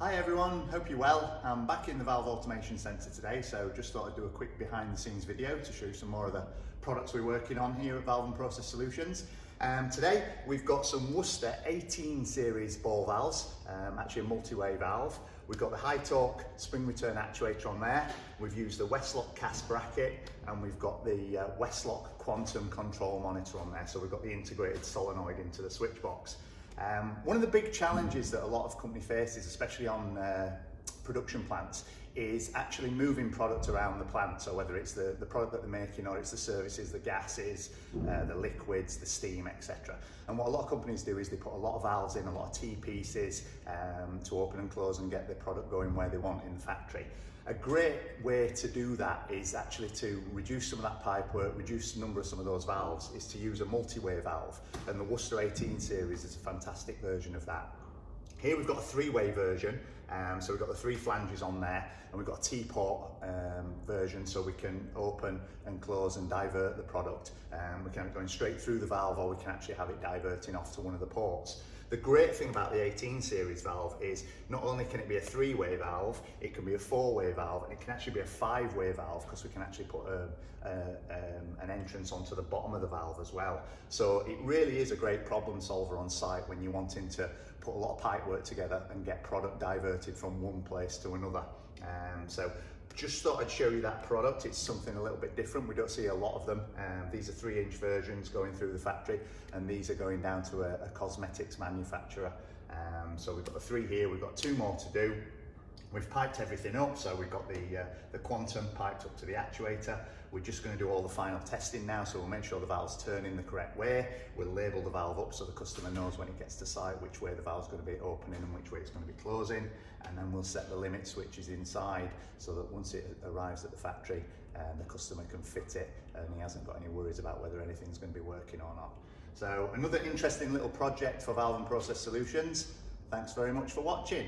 Hi everyone, hope you're well. I'm back in the Valve Automation Centre today, so just thought I'd do a quick behind the scenes video to show you some more of the products we're working on here at Valve & Process Solutions. Today we've got some Worcester 18 series ball valves, actually a multi-way valve. We've got the high torque spring return actuator on there. We've used the Westlock cast bracket and we've got the Westlock quantum control monitor on there. So we've got the integrated solenoid into the switch box. One of the big challenges that a lot of company faces, especially on production plants, is actually moving product around the plant. So whether it's the product that they're making or it's the services, the gases, the liquids, the steam, etc. And what a lot of companies do is they put a lot of valves in, a lot of T-pieces to open and close and get the product going where they want in the factory. A great way to do that is actually to reduce some of that pipe work, reduce the number of some of those valves, is to use a multi-way valve. And the Worcester 18 series is a fantastic version of that. Here we've got a three-way version, so we've got the three flanges on there, and we've got a T-port version, so we can open and close and divert the product. We can have it going straight through the valve, or we can actually have it diverting off to one of the ports. The great thing about the 18 series valve is not only can it be a three-way valve, it can be a four-way valve, and it can actually be a five-way valve because we can actually put an entrance onto the bottom of the valve as well. So it really is a great problem solver on site when you're wanting to put a lot of pipe work together and get product diverted from one place to another. So just thought I'd show you that product. It's something a little bit different. We don't see a lot of them. These are 3-inch versions going through the factory, and these are going down to a cosmetics manufacturer. So we've got the 3 here, we've got 2 more to do. We've piped everything up, so we've got the quantum piped up to the actuator. We're just going to do all the final testing now, so we'll make sure the valves turn in the correct way. We'll label the valve up so the customer knows when it gets to site which way the valve's going to be opening and which way it's going to be closing, and then we'll set the limit switches inside so that once it arrives at the factory, the customer can fit it and he hasn't got any worries about whether anything's going to be working or not. So another interesting little project for Valve & Process Solutions. Thanks very much for watching.